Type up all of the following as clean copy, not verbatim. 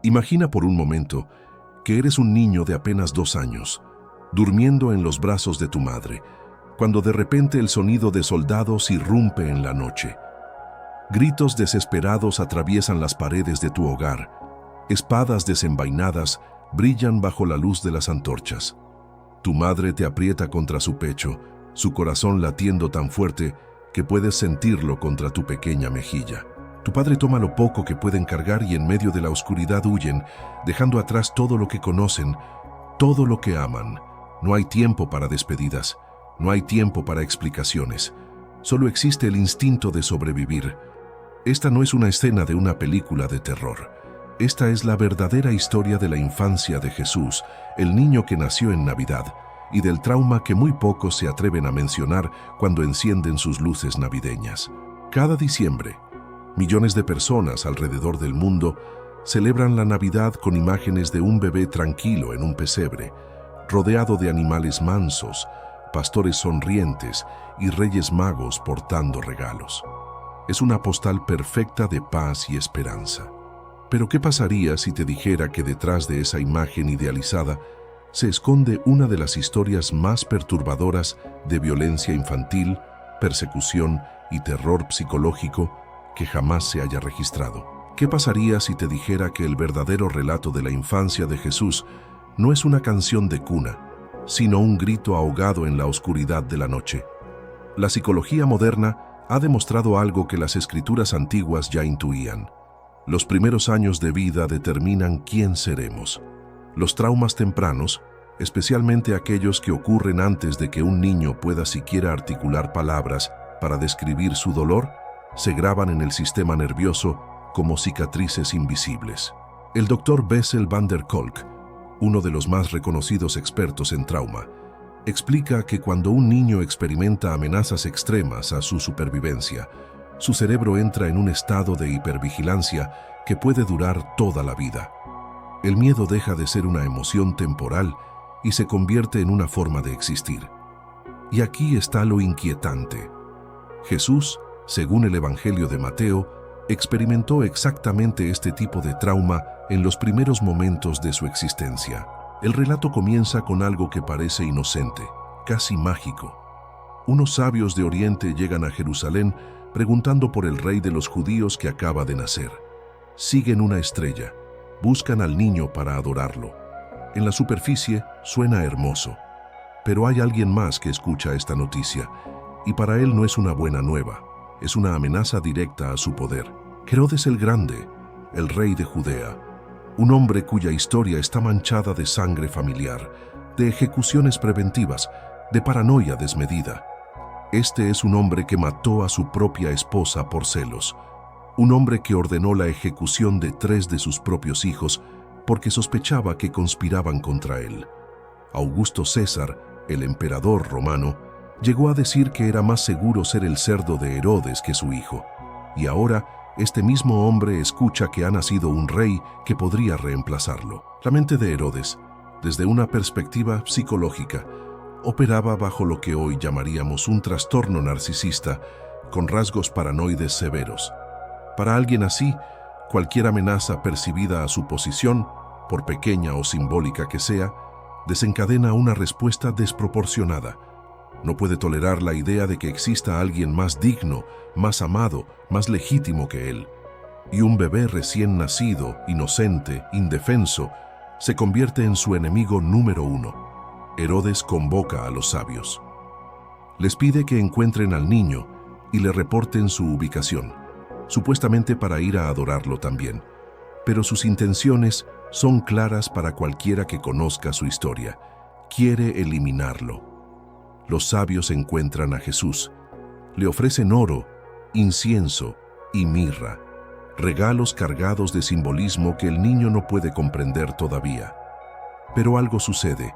Imagina por un momento que eres un niño de apenas 2 años, durmiendo en los brazos de tu madre, cuando de repente el sonido de soldados irrumpe en la noche. Gritos desesperados atraviesan las paredes de tu hogar. Espadas desenvainadas brillan bajo la luz de las antorchas. Tu madre te aprieta contra su pecho, su corazón latiendo tan fuerte que puedes sentirlo contra tu pequeña mejilla. Tu padre toma lo poco que pueden cargar y en medio de la oscuridad huyen, dejando atrás todo lo que conocen, todo lo que aman. No hay tiempo para despedidas, no hay tiempo para explicaciones. Solo existe el instinto de sobrevivir. Esta no es una escena de una película de terror. Esta es la verdadera historia de la infancia de Jesús, el niño que nació en Navidad, y del trauma que muy pocos se atreven a mencionar cuando encienden sus luces navideñas. Cada diciembre, millones de personas alrededor del mundo celebran la Navidad con imágenes de un bebé tranquilo en un pesebre, rodeado de animales mansos, pastores sonrientes y reyes magos portando regalos. Es una postal perfecta de paz y esperanza. Pero ¿qué pasaría si te dijera que detrás de esa imagen idealizada se esconde una de las historias más perturbadoras de violencia infantil, persecución y terror psicológico que jamás se haya registrado? ¿Qué pasaría si te dijera que el verdadero relato de la infancia de Jesús no es una canción de cuna, sino un grito ahogado en la oscuridad de la noche? La psicología moderna ha demostrado algo que las escrituras antiguas ya intuían. Los primeros años de vida determinan quién seremos. Los traumas tempranos, especialmente aquellos que ocurren antes de que un niño pueda siquiera articular palabras para describir su dolor, se graban en el sistema nervioso como cicatrices invisibles. El doctor Bessel van der Kolk, uno de los más reconocidos expertos en trauma, explica que cuando un niño experimenta amenazas extremas a su supervivencia, su cerebro entra en un estado de hipervigilancia que puede durar toda la vida. El miedo deja de ser una emoción temporal y se convierte en una forma de existir. Y aquí está lo inquietante. Jesús, según el Evangelio de Mateo, experimentó exactamente este tipo de trauma en los primeros momentos de su existencia. El relato comienza con algo que parece inocente, casi mágico. Unos sabios de Oriente llegan a Jerusalén preguntando por el rey de los judíos que acaba de nacer. Siguen una estrella, buscan al niño para adorarlo. En la superficie suena hermoso, pero hay alguien más que escucha esta noticia, y para él no es una buena nueva, es una amenaza directa a su poder. Herodes el Grande, el rey de Judea, un hombre cuya historia está manchada de sangre familiar, de ejecuciones preventivas, de paranoia desmedida. Este es un hombre que mató a su propia esposa por celos, un hombre que ordenó la ejecución de 3 de sus propios hijos porque sospechaba que conspiraban contra él. Augusto César, el emperador romano, llegó a decir que era más seguro ser el cerdo de Herodes que su hijo, y ahora este mismo hombre escucha que ha nacido un rey que podría reemplazarlo. La mente de Herodes, desde una perspectiva psicológica, operaba bajo lo que hoy llamaríamos un trastorno narcisista con rasgos paranoides severos. Para alguien así, cualquier amenaza percibida a su posición, por pequeña o simbólica que sea, desencadena una respuesta desproporcionada. No puede tolerar la idea de que exista alguien más digno, más amado, más legítimo que él. Y un bebé recién nacido, inocente, indefenso, se convierte en su enemigo número 1. Herodes convoca a los sabios. Les pide que encuentren al niño y le reporten su ubicación, supuestamente para ir a adorarlo también. Pero sus intenciones son claras para cualquiera que conozca su historia. Quiere eliminarlo. Los sabios encuentran a Jesús. Le ofrecen oro, incienso y mirra, regalos cargados de simbolismo que el niño no puede comprender todavía. Pero algo sucede.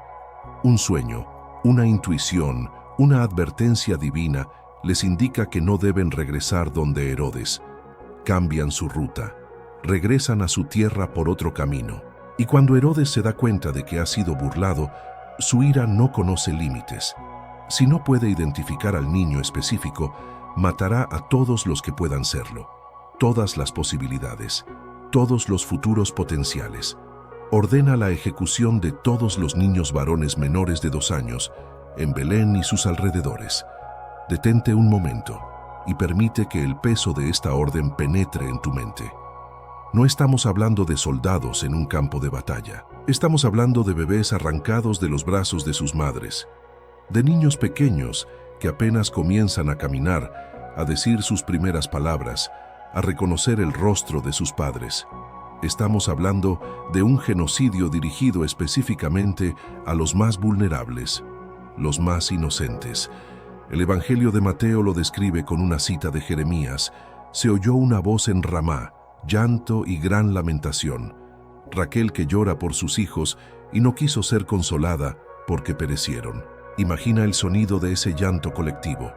Un sueño, una intuición, una advertencia divina les indica que no deben regresar donde Herodes. Cambian su ruta, regresan a su tierra por otro camino. Y cuando Herodes se da cuenta de que ha sido burlado, su ira no conoce límites. Si no puede identificar al niño específico, matará a todos los que puedan serlo. Todas las posibilidades. todos los futuros potenciales. Ordena la ejecución de todos los niños varones menores de 2 años en Belén y sus alrededores. Detente un momento y permite que el peso de esta orden penetre en tu mente. No estamos hablando de soldados en un campo de batalla. Estamos hablando de bebés arrancados de los brazos de sus madres, de niños pequeños que apenas comienzan a caminar, a decir sus primeras palabras, a reconocer el rostro de sus padres. Estamos hablando de un genocidio dirigido específicamente a los más vulnerables, los más inocentes. El Evangelio de Mateo lo describe con una cita de Jeremías. Se oyó una voz en Ramá, llanto y gran lamentación. Raquel que llora por sus hijos y no quiso ser consolada porque perecieron. Imagina el sonido de ese llanto colectivo.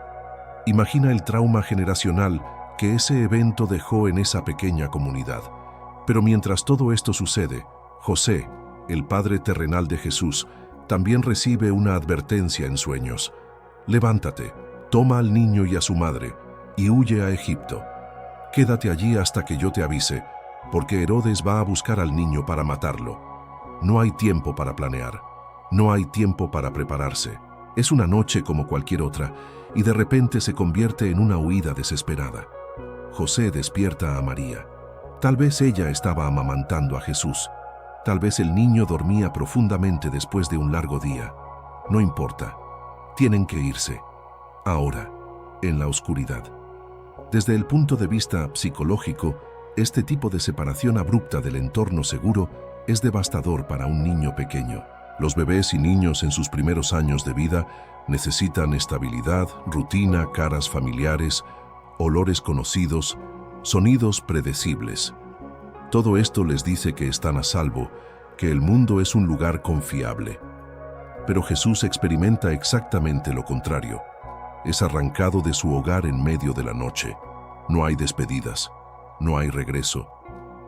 Imagina el trauma generacional que ese evento dejó en esa pequeña comunidad. Pero mientras todo esto sucede, José, el padre terrenal de Jesús, también recibe una advertencia en sueños. Levántate, toma al niño y a su madre, y huye a Egipto. Quédate allí hasta que yo te avise, porque Herodes va a buscar al niño para matarlo. No hay tiempo para planear, no hay tiempo para prepararse. Es una noche como cualquier otra, y de repente se convierte en una huida desesperada. José despierta a María. Tal vez ella estaba amamantando a Jesús. Tal vez el niño dormía profundamente después de un largo día. No importa. Tienen que irse. Ahora, en la oscuridad. Desde el punto de vista psicológico, este tipo de separación abrupta del entorno seguro es devastador para un niño pequeño. Los bebés y niños en sus primeros años de vida necesitan estabilidad, rutina, caras familiares, olores conocidos, sonidos predecibles. Todo esto les dice que están a salvo, que el mundo es un lugar confiable. Pero Jesús experimenta exactamente lo contrario. Es arrancado de su hogar en medio de la noche. No hay despedidas, no hay regreso.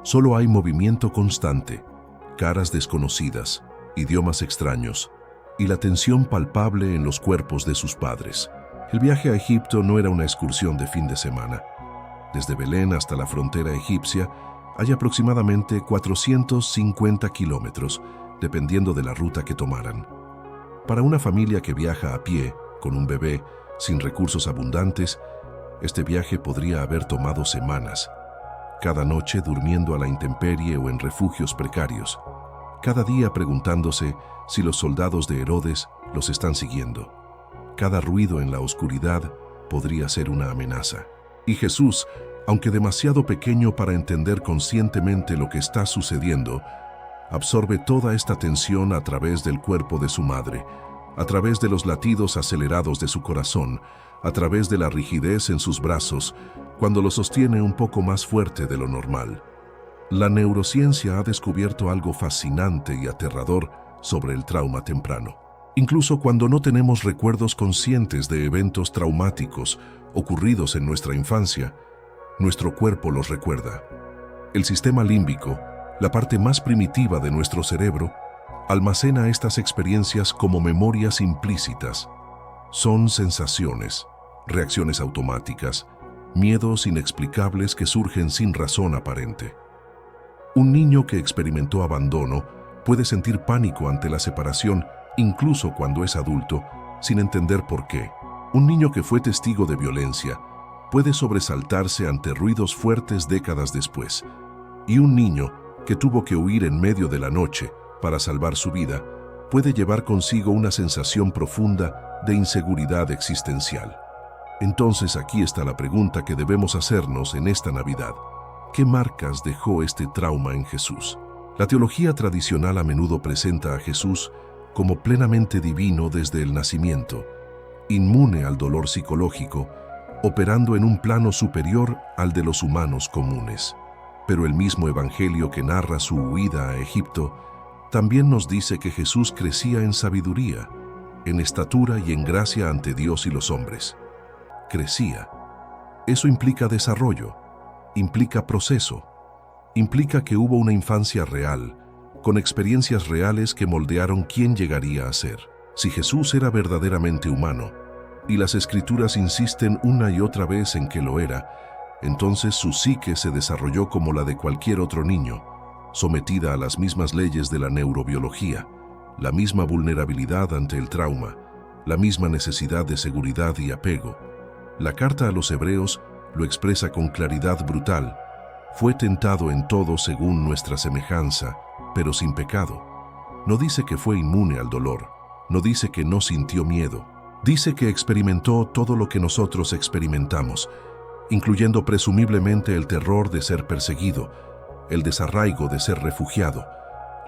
Solo hay movimiento constante, caras desconocidas, idiomas extraños y la tensión palpable en los cuerpos de sus padres. El viaje a Egipto no era una excursión de fin de semana. Desde Belén hasta la frontera egipcia hay aproximadamente 450 kilómetros, dependiendo de la ruta que tomaran. Para una familia que viaja a pie, con un bebé, sin recursos abundantes, este viaje podría haber tomado semanas. Cada noche durmiendo a la intemperie o en refugios precarios. Cada día preguntándose si los soldados de Herodes los están siguiendo. Cada ruido en la oscuridad podría ser una amenaza. Y Jesús, aunque demasiado pequeño para entender conscientemente lo que está sucediendo, absorbe toda esta tensión a través del cuerpo de su madre, a través de los latidos acelerados de su corazón, a través de la rigidez en sus brazos, cuando lo sostiene un poco más fuerte de lo normal. La neurociencia ha descubierto algo fascinante y aterrador sobre el trauma temprano. Incluso cuando no tenemos recuerdos conscientes de eventos traumáticos ocurridos en nuestra infancia, nuestro cuerpo los recuerda. El sistema límbico, la parte más primitiva de nuestro cerebro, almacena estas experiencias como memorias implícitas. Son sensaciones, reacciones automáticas, miedos inexplicables que surgen sin razón aparente. Un niño que experimentó abandono puede sentir pánico ante la separación incluso cuando es adulto, sin entender por qué. Un niño que fue testigo de violencia puede sobresaltarse ante ruidos fuertes décadas después. Y un niño que tuvo que huir en medio de la noche para salvar su vida puede llevar consigo una sensación profunda de inseguridad existencial. Entonces aquí está la pregunta que debemos hacernos en esta Navidad. ¿Qué marcas dejó este trauma en Jesús? La teología tradicional a menudo presenta a Jesús como plenamente divino desde el nacimiento, inmune al dolor psicológico, operando en un plano superior al de los humanos comunes. Pero el mismo Evangelio que narra su huida a Egipto también nos dice que Jesús crecía en sabiduría, en estatura y en gracia ante Dios y los hombres. Crecía. Eso implica desarrollo, implica proceso, implica que hubo una infancia real, con experiencias reales que moldearon quién llegaría a ser. Si Jesús era verdaderamente humano, y las Escrituras insisten una y otra vez en que lo era, Entonces su psique se desarrolló como la de cualquier otro niño, sometida a las mismas leyes de la neurobiología, la misma vulnerabilidad ante el trauma, la misma necesidad de seguridad y apego. La carta a los Hebreos lo expresa con claridad brutal. Fue tentado en todo según nuestra semejanza, pero sin pecado. No dice que fue inmune al dolor, no dice que no sintió miedo. Dice que experimentó todo lo que nosotros experimentamos, incluyendo presumiblemente el terror de ser perseguido, el desarraigo de ser refugiado,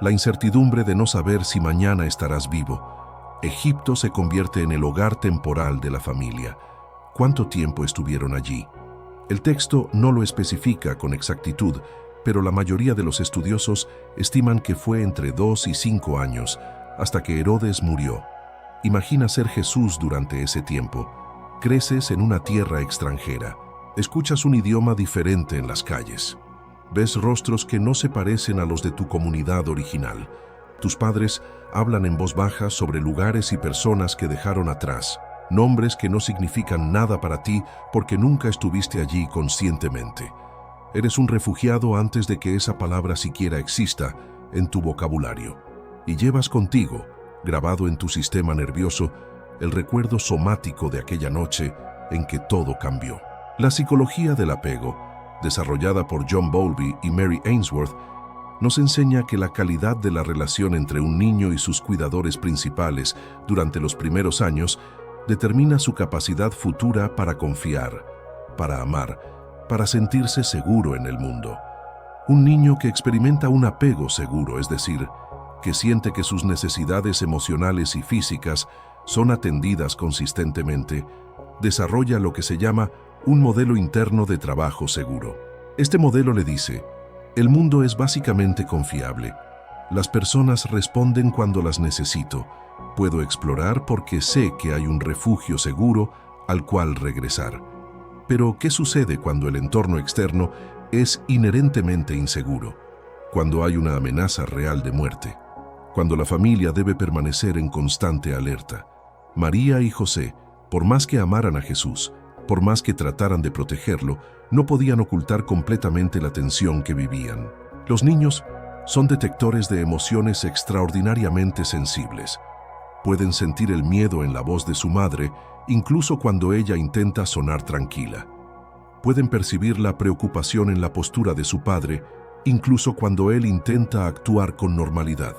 la incertidumbre de no saber si mañana estarás vivo. Egipto se convierte en el hogar temporal de la familia. ¿Cuánto tiempo estuvieron allí? El texto no lo especifica con exactitud, pero la mayoría de los estudiosos estiman que fue entre 2 y 5 años, hasta que Herodes murió. Imagina ser Jesús durante ese tiempo. Creces en una tierra extranjera. Escuchas un idioma diferente en las calles. Ves rostros que no se parecen a los de tu comunidad original. Tus padres hablan en voz baja sobre lugares y personas que dejaron atrás, nombres que no significan nada para ti porque nunca estuviste allí conscientemente. Eres un refugiado antes de que esa palabra siquiera exista en tu vocabulario. Y llevas contigo, grabado en tu sistema nervioso, el recuerdo somático de aquella noche en que todo cambió. La psicología del apego, desarrollada por John Bowlby y Mary Ainsworth, nos enseña que la calidad de la relación entre un niño y sus cuidadores principales durante los primeros años determina su capacidad futura para confiar, para amar, para sentirse seguro en el mundo. Un niño que experimenta un apego seguro, es decir, que siente que sus necesidades emocionales y físicas son atendidas consistentemente, desarrolla lo que se llama un modelo interno de trabajo seguro. Este modelo le dice: el mundo es básicamente confiable. Las personas responden cuando las necesito. Puedo explorar porque sé que hay un refugio seguro al cual regresar. Pero, ¿qué sucede cuando el entorno externo es inherentemente inseguro? Cuando hay una amenaza real de muerte. Cuando la familia debe permanecer en constante alerta. María y José, por más que amaran a Jesús, por más que trataran de protegerlo, no podían ocultar completamente la tensión que vivían. Los niños son detectores de emociones extraordinariamente sensibles. Pueden sentir el miedo en la voz de su madre, incluso cuando ella intenta sonar tranquila. Pueden percibir la preocupación en la postura de su padre, incluso cuando él intenta actuar con normalidad.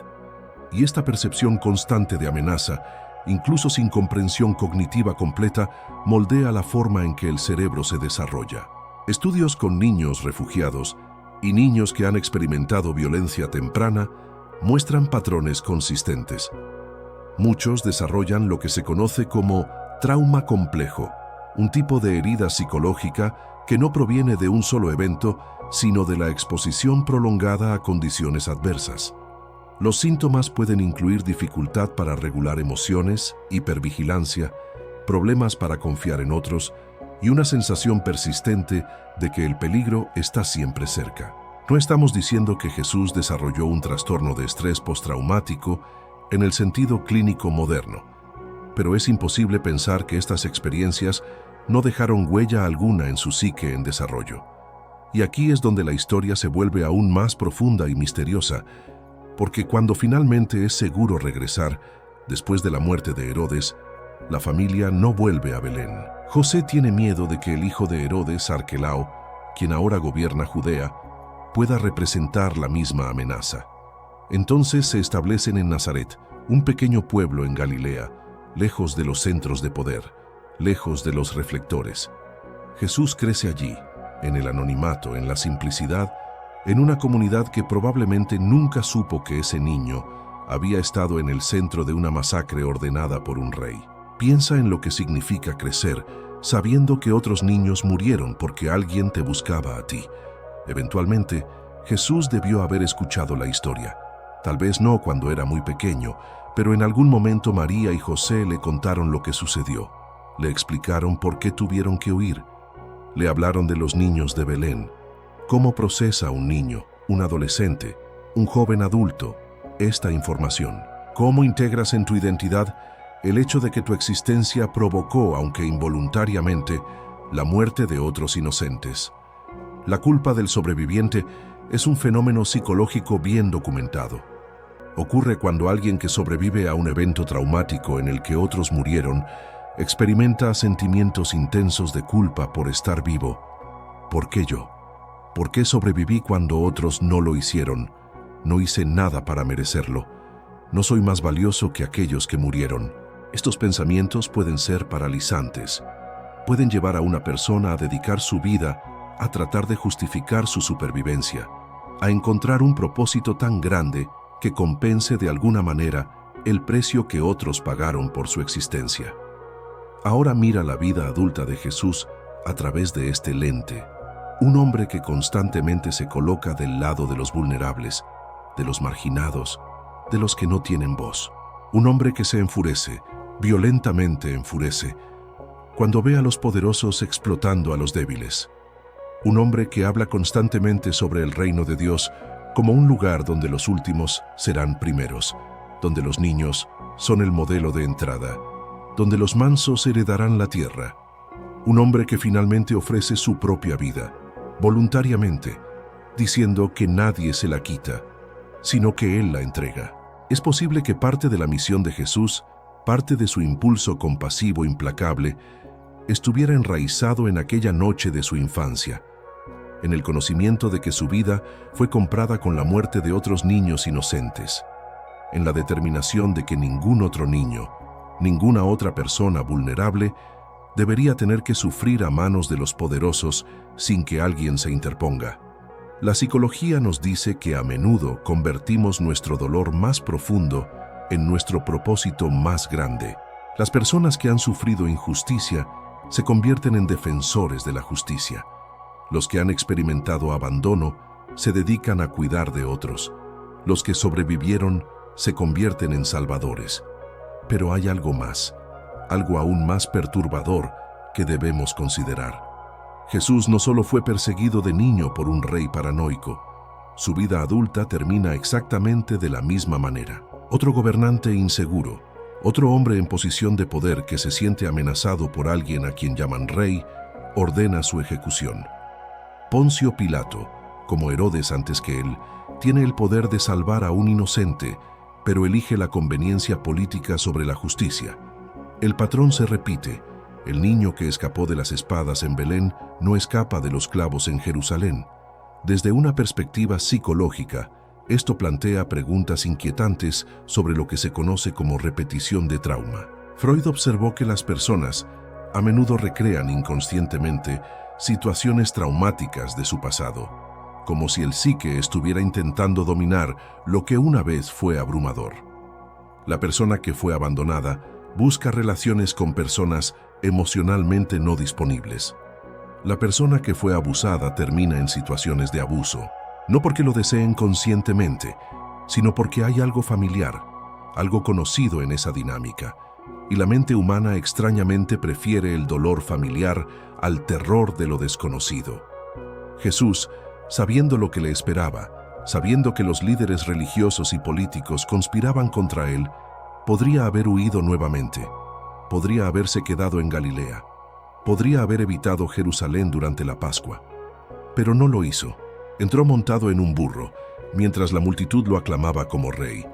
Y esta percepción constante de amenaza, incluso sin comprensión cognitiva completa, moldea la forma en que el cerebro se desarrolla. Estudios con niños refugiados y niños que han experimentado violencia temprana muestran patrones consistentes. Muchos desarrollan lo que se conoce como trauma complejo, un tipo de herida psicológica que no proviene de un solo evento, sino de la exposición prolongada a condiciones adversas. Los síntomas pueden incluir dificultad para regular emociones, hipervigilancia, problemas para confiar en otros y una sensación persistente de que el peligro está siempre cerca. No estamos diciendo que Jesús desarrolló un trastorno de estrés postraumático en el sentido clínico moderno, pero es imposible pensar que estas experiencias no dejaron huella alguna en su psique en desarrollo. Y aquí es donde la historia se vuelve aún más profunda y misteriosa, porque cuando finalmente es seguro regresar, después de la muerte de Herodes, la familia no vuelve a Belén. José tiene miedo de que el hijo de Herodes, Arquelao, quien ahora gobierna Judea, pueda representar la misma amenaza. Entonces se establecen en Nazaret, un pequeño pueblo en Galilea, lejos de los centros de poder, lejos de los reflectores. Jesús crece allí, en el anonimato, en la simplicidad, en una comunidad que probablemente nunca supo que ese niño había estado en el centro de una masacre ordenada por un rey. Piensa en lo que significa crecer, sabiendo que otros niños murieron porque alguien te buscaba a ti. Eventualmente, Jesús debió haber escuchado la historia. Tal vez no cuando era muy pequeño, pero en algún momento María y José le contaron lo que sucedió. Le explicaron por qué tuvieron que huir. Le hablaron de los niños de Belén. ¿Cómo procesa un niño, un adolescente, un joven adulto esta información? ¿Cómo integras en tu identidad el hecho de que tu existencia provocó, aunque involuntariamente, la muerte de otros inocentes? La culpa del sobreviviente es un fenómeno psicológico bien documentado. Ocurre cuando alguien que sobrevive a un evento traumático en el que otros murieron experimenta sentimientos intensos de culpa por estar vivo. ¿Por qué yo? ¿Por qué sobreviví cuando otros no lo hicieron? No hice nada para merecerlo. No soy más valioso que aquellos que murieron. Estos pensamientos pueden ser paralizantes. Pueden llevar a una persona a dedicar su vida a tratar de justificar su supervivencia, a encontrar un propósito tan grande que compense de alguna manera el precio que otros pagaron por su existencia. Ahora mira la vida adulta de Jesús a través de este lente. Un hombre que constantemente se coloca del lado de los vulnerables, de los marginados, de los que no tienen voz. Un hombre que se enfurece, violentamente enfurece, cuando ve a los poderosos explotando a los débiles. Un hombre que habla constantemente sobre el reino de Dios como un lugar donde los últimos serán primeros, donde los niños son el modelo de entrada, donde los mansos heredarán la tierra. Un hombre que finalmente ofrece su propia vida, voluntariamente, diciendo que nadie se la quita, sino que Él la entrega. Es posible que parte de la misión de Jesús, parte de su impulso compasivo implacable, estuviera enraizado en aquella noche de su infancia, en el conocimiento de que su vida fue comprada con la muerte de otros niños inocentes, en la determinación de que ningún otro niño, ninguna otra persona vulnerable, debería tener que sufrir a manos de los poderosos sin que alguien se interponga. La psicología nos dice que a menudo convertimos nuestro dolor más profundo en nuestro propósito más grande. Las personas que han sufrido injusticia se convierten en defensores de la justicia. Los que han experimentado abandono se dedican a cuidar de otros. Los que sobrevivieron se convierten en salvadores. Pero hay algo más, algo aún más perturbador que debemos considerar. Jesús no solo fue perseguido de niño por un rey paranoico, su vida adulta termina exactamente de la misma manera. Otro gobernante inseguro, otro hombre en posición de poder que se siente amenazado por alguien a quien llaman rey, ordena su ejecución. Poncio Pilato, como Herodes antes que él, tiene el poder de salvar a un inocente, pero elige la conveniencia política sobre la justicia. El patrón se repite. El niño que escapó de las espadas en Belén no escapa de los clavos en Jerusalén. Desde una perspectiva psicológica, esto plantea preguntas inquietantes sobre lo que se conoce como repetición de trauma. Freud observó que las personas a menudo recrean inconscientemente situaciones traumáticas de su pasado, como si el psique estuviera intentando dominar lo que una vez fue abrumador. La persona que fue abandonada busca relaciones con personas emocionalmente no disponibles. La persona que fue abusada termina en situaciones de abuso, no porque lo deseen conscientemente, sino porque hay algo familiar, algo conocido en esa dinámica, y la mente humana extrañamente prefiere el dolor familiar al terror de lo desconocido. Jesús, sabiendo lo que le esperaba, sabiendo que los líderes religiosos y políticos conspiraban contra él, podría haber huido nuevamente, podría haberse quedado en Galilea, podría haber evitado Jerusalén durante la Pascua. Pero no lo hizo. Entró montado en un burro, mientras la multitud lo aclamaba como rey,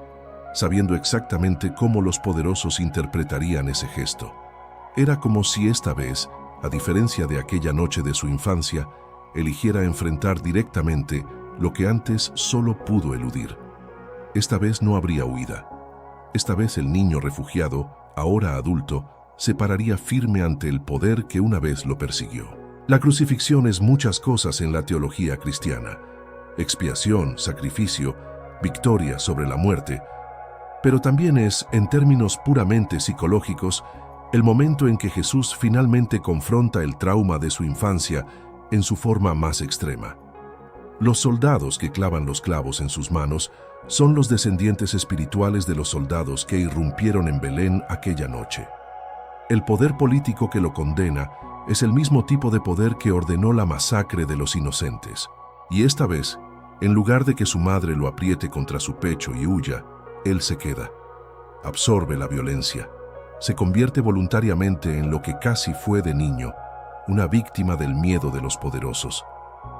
sabiendo exactamente cómo los poderosos interpretarían ese gesto. Era como si esta vez, a diferencia de aquella noche de su infancia, eligiera enfrentar directamente lo que antes solo pudo eludir. Esta vez no habría huida. Esta vez el niño refugiado, ahora adulto, se pararía firme ante el poder que una vez lo persiguió. La crucifixión es muchas cosas en la teología cristiana: expiación, sacrificio, victoria sobre la muerte, pero también es, en términos puramente psicológicos, el momento en que Jesús finalmente confronta el trauma de su infancia en su forma más extrema. Los soldados que clavan los clavos en sus manos son los descendientes espirituales de los soldados que irrumpieron en Belén aquella noche. El poder político que lo condena es el mismo tipo de poder que ordenó la masacre de los inocentes. Y esta vez, en lugar de que su madre lo apriete contra su pecho y huya, él se queda. Absorbe la violencia. Se convierte voluntariamente en lo que casi fue de niño, una víctima del miedo de los poderosos.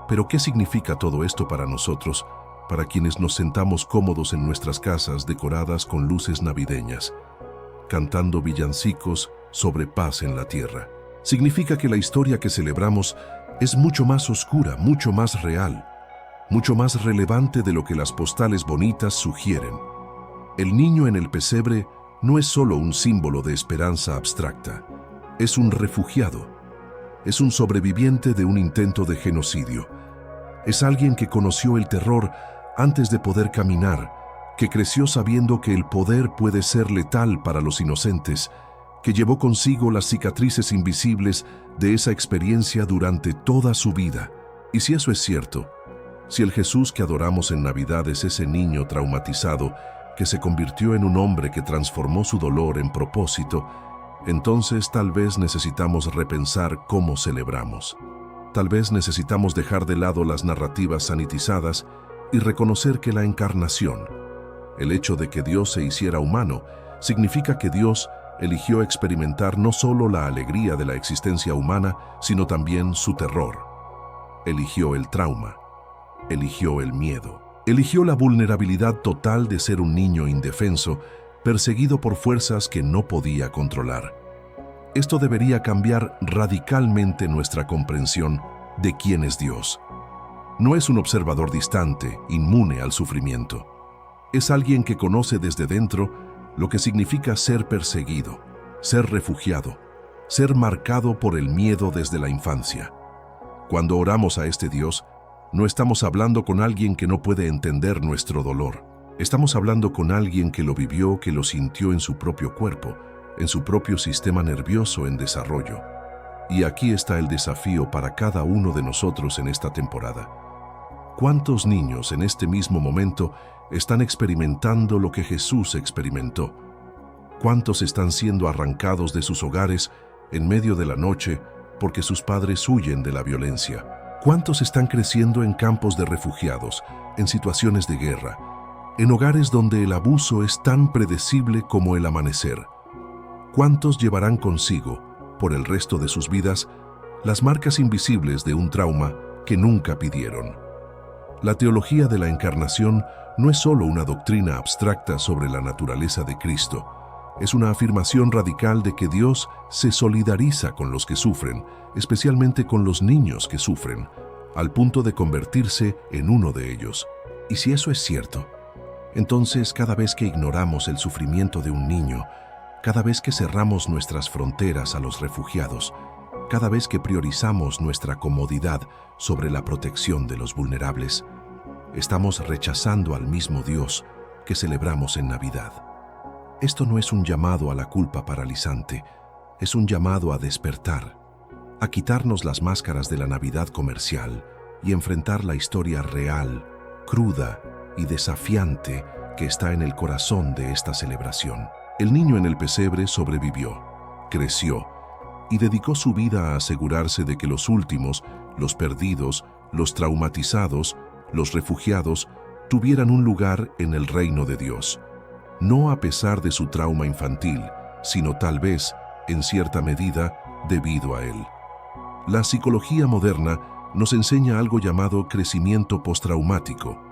Pero ¿qué significa todo esto para nosotros, para quienes nos sentamos cómodos en nuestras casas decoradas con luces navideñas, cantando villancicos sobre paz en la tierra? Significa que la historia que celebramos es mucho más oscura, mucho más real, mucho más relevante de lo que las postales bonitas sugieren. El niño en el pesebre no es solo un símbolo de esperanza abstracta, es un refugiado, es un sobreviviente de un intento de genocidio, es alguien que conoció el terror antes de poder caminar, que creció sabiendo que el poder puede ser letal para los inocentes, que llevó consigo las cicatrices invisibles de esa experiencia durante toda su vida. Y si eso es cierto, si el Jesús que adoramos en Navidad es ese niño traumatizado que se convirtió en un hombre que transformó su dolor en propósito, entonces tal vez necesitamos repensar cómo celebramos. Tal vez necesitamos dejar de lado las narrativas sanitizadas y reconocer que la encarnación, el hecho de que Dios se hiciera humano, significa que Dios eligió experimentar no solo la alegría de la existencia humana, sino también su terror. Eligió el trauma, eligió el miedo, eligió la vulnerabilidad total de ser un niño indefenso, perseguido por fuerzas que no podía controlar. Esto debería cambiar radicalmente nuestra comprensión de quién es Dios. No es un observador distante, inmune al sufrimiento. Es alguien que conoce desde dentro lo que significa ser perseguido, ser refugiado, ser marcado por el miedo desde la infancia. Cuando oramos a este Dios, no estamos hablando con alguien que no puede entender nuestro dolor. Estamos hablando con alguien que lo vivió, que lo sintió en su propio cuerpo, en su propio sistema nervioso en desarrollo. Y aquí está el desafío para cada uno de nosotros en esta temporada. ¿Cuántos niños en este mismo momento están experimentando lo que Jesús experimentó? ¿Cuántos están siendo arrancados de sus hogares en medio de la noche porque sus padres huyen de la violencia? ¿Cuántos están creciendo en campos de refugiados, en situaciones de guerra, en hogares donde el abuso es tan predecible como el amanecer? ¿Cuántos llevarán consigo, por el resto de sus vidas, las marcas invisibles de un trauma que nunca pidieron? La teología de la encarnación no es solo una doctrina abstracta sobre la naturaleza de Cristo, es una afirmación radical de que Dios se solidariza con los que sufren, especialmente con los niños que sufren, al punto de convertirse en uno de ellos. Y si eso es cierto, entonces cada vez que ignoramos el sufrimiento de un niño, cada vez que cerramos nuestras fronteras a los refugiados, cada vez que priorizamos nuestra comodidad sobre la protección de los vulnerables, estamos rechazando al mismo Dios que celebramos en Navidad. Esto no es un llamado a la culpa paralizante, es un llamado a despertar, a quitarnos las máscaras de la Navidad comercial y enfrentar la historia real, cruda y desafiante que está en el corazón de esta celebración. El niño en el pesebre sobrevivió, creció y dedicó su vida a asegurarse de que los últimos, los perdidos, los traumatizados, los refugiados, tuvieran un lugar en el reino de Dios. No a pesar de su trauma infantil, sino tal vez, en cierta medida, debido a él. La psicología moderna nos enseña algo llamado crecimiento postraumático.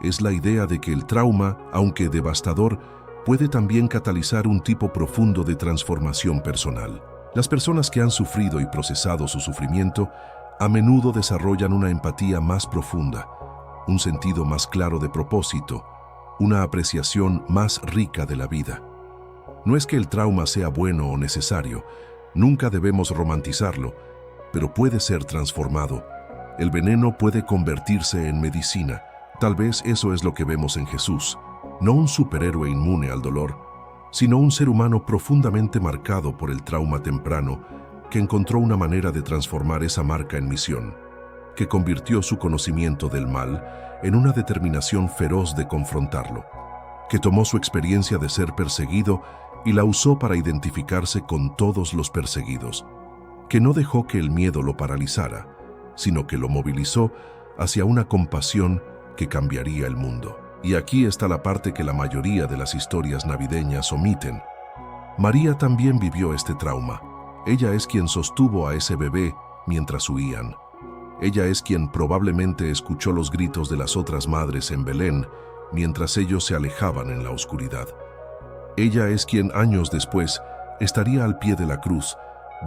Es la idea de que el trauma, aunque devastador, puede también catalizar un tipo profundo de transformación personal. Las personas que han sufrido y procesado su sufrimiento a menudo desarrollan una empatía más profunda, un sentido más claro de propósito, una apreciación más rica de la vida. No es que el trauma sea bueno o necesario, nunca debemos romantizarlo, pero puede ser transformado. El veneno puede convertirse en medicina. Tal vez eso es lo que vemos en Jesús. No un superhéroe inmune al dolor, sino un ser humano profundamente marcado por el trauma temprano que encontró una manera de transformar esa marca en misión, que convirtió su conocimiento del mal en una determinación feroz de confrontarlo, que tomó su experiencia de ser perseguido y la usó para identificarse con todos los perseguidos, que no dejó que el miedo lo paralizara, sino que lo movilizó hacia una compasión que cambiaría el mundo. Y aquí está la parte que la mayoría de las historias navideñas omiten. María también vivió este trauma. Ella es quien sostuvo a ese bebé mientras huían. Ella es quien probablemente escuchó los gritos de las otras madres en Belén mientras ellos se alejaban en la oscuridad. Ella es quien años después estaría al pie de la cruz,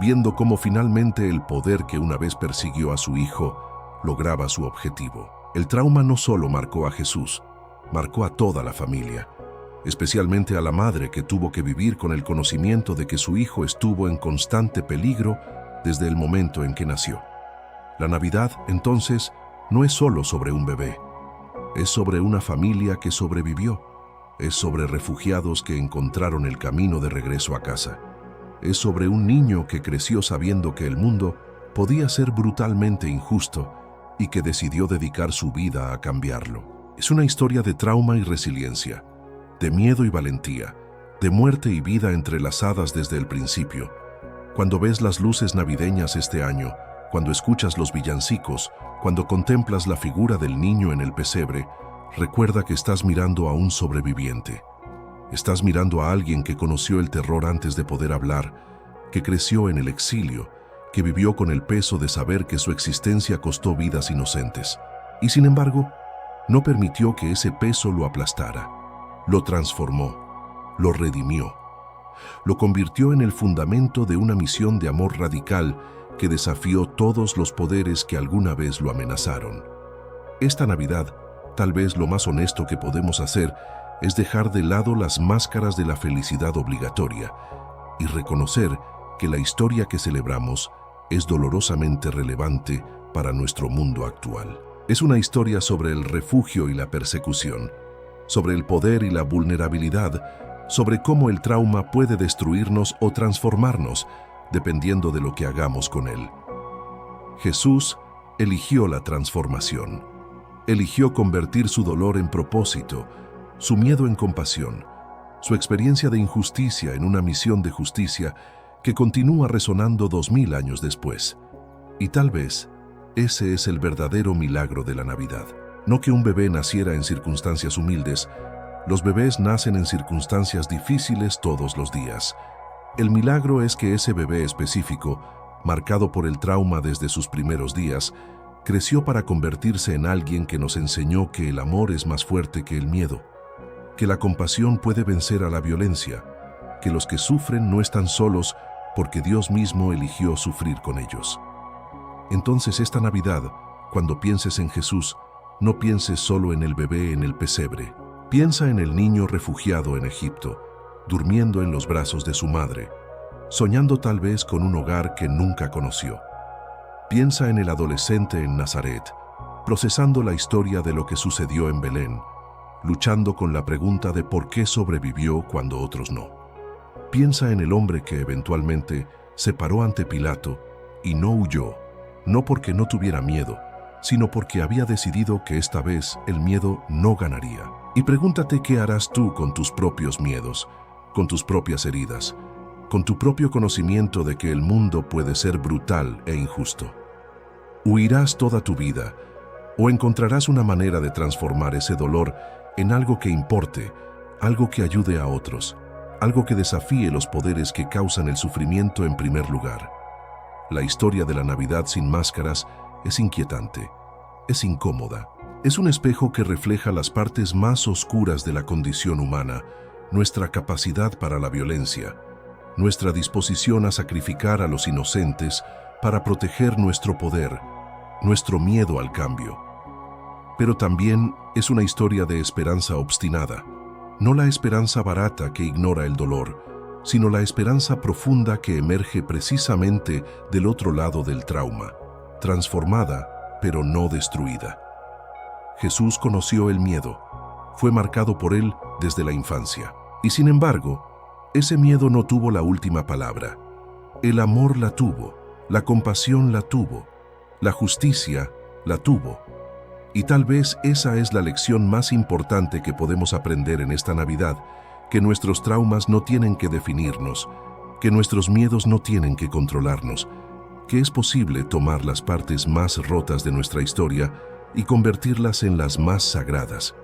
viendo cómo finalmente el poder que una vez persiguió a su hijo lograba su objetivo. El trauma no solo marcó a Jesús, marcó a toda la familia, especialmente a la madre que tuvo que vivir con el conocimiento de que su hijo estuvo en constante peligro desde el momento en que nació. La Navidad, entonces, no es solo sobre un bebé, es sobre una familia que sobrevivió, es sobre refugiados que encontraron el camino de regreso a casa, es sobre un niño que creció sabiendo que el mundo podía ser brutalmente injusto y que decidió dedicar su vida a cambiarlo. Es una historia de trauma y resiliencia, de miedo y valentía, de muerte y vida entrelazadas desde el principio. Cuando ves las luces navideñas este año, cuando escuchas los villancicos, cuando contemplas la figura del niño en el pesebre, recuerda que estás mirando a un sobreviviente. Estás mirando a alguien que conoció el terror antes de poder hablar, que creció en el exilio, que vivió con el peso de saber que su existencia costó vidas inocentes. Y sin embargo, no permitió que ese peso lo aplastara. Lo transformó, lo redimió. Lo convirtió en el fundamento de una misión de amor radical que desafió todos los poderes que alguna vez lo amenazaron. Esta Navidad, tal vez lo más honesto que podemos hacer es dejar de lado las máscaras de la felicidad obligatoria y reconocer que la historia que celebramos es dolorosamente relevante para nuestro mundo actual. Es una historia sobre el refugio y la persecución, sobre el poder y la vulnerabilidad, sobre cómo el trauma puede destruirnos o transformarnos, dependiendo de lo que hagamos con él. Jesús eligió la transformación. Eligió convertir su dolor en propósito, su miedo en compasión, su experiencia de injusticia en una misión de justicia que continúa resonando 2000 años después. Y tal vez ese es el verdadero milagro de la Navidad. No que un bebé naciera en circunstancias humildes. Los bebés nacen en circunstancias difíciles todos los días. El milagro es que ese bebé específico, marcado por el trauma desde sus primeros días, creció para convertirse en alguien que nos enseñó que el amor es más fuerte que el miedo, que la compasión puede vencer a la violencia, que los que sufren no están solos porque Dios mismo eligió sufrir con ellos. Entonces esta Navidad, cuando pienses en Jesús, no pienses solo en el bebé en el pesebre. Piensa en el niño refugiado en Egipto, durmiendo en los brazos de su madre, soñando tal vez con un hogar que nunca conoció. Piensa en el adolescente en Nazaret, procesando la historia de lo que sucedió en Belén, luchando con la pregunta de por qué sobrevivió cuando otros no. Piensa en el hombre que eventualmente se paró ante Pilato y no huyó, no porque no tuviera miedo, sino porque había decidido que esta vez el miedo no ganaría. Y pregúntate qué harás tú con tus propios miedos, con tus propias heridas, con tu propio conocimiento de que el mundo puede ser brutal e injusto. ¿Huirás toda tu vida o encontrarás una manera de transformar ese dolor en algo que importe, algo que ayude a otros, algo que desafíe los poderes que causan el sufrimiento en primer lugar? La historia de la Navidad sin máscaras es inquietante, es incómoda. Es un espejo que refleja las partes más oscuras de la condición humana, nuestra capacidad para la violencia, nuestra disposición a sacrificar a los inocentes para proteger nuestro poder, nuestro miedo al cambio. Pero también es una historia de esperanza obstinada, no la esperanza barata que ignora el dolor, sino la esperanza profunda que emerge precisamente del otro lado del trauma, transformada, pero no destruida. Jesús conoció el miedo, fue marcado por él desde la infancia. Y sin embargo, ese miedo no tuvo la última palabra. El amor la tuvo, la compasión la tuvo, la justicia la tuvo. Y tal vez esa es la lección más importante que podemos aprender en esta Navidad, que nuestros traumas no tienen que definirnos, que nuestros miedos no tienen que controlarnos, que es posible tomar las partes más rotas de nuestra historia y convertirlas en las más sagradas.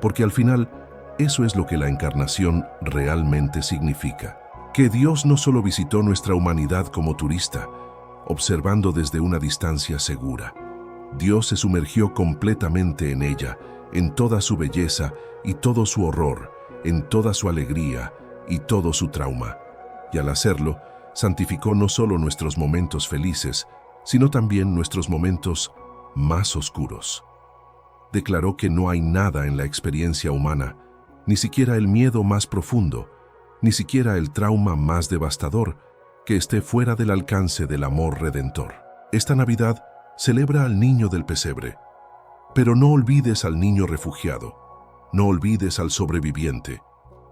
Porque al final, eso es lo que la encarnación realmente significa. Que Dios no solo visitó nuestra humanidad como turista, observando desde una distancia segura, Dios se sumergió completamente en ella, en toda su belleza y todo su horror, en toda su alegría y todo su trauma. Y al hacerlo, santificó no solo nuestros momentos felices, sino también nuestros momentos más oscuros. Declaró que no hay nada en la experiencia humana, ni siquiera el miedo más profundo, ni siquiera el trauma más devastador, que esté fuera del alcance del amor redentor. Esta Navidad celebra al niño del pesebre, pero no olvides al niño refugiado, no olvides al sobreviviente,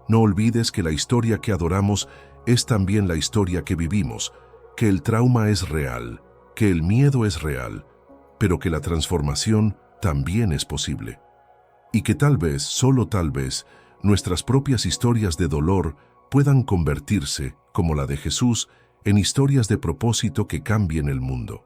no olvides que la historia que adoramos es también la historia que vivimos, que el trauma es real, que el miedo es real, pero que la transformación también es posible. Y que tal vez, solo tal vez, nuestras propias historias de dolor puedan convertirse, como la de Jesús, en historias de propósito que cambien el mundo.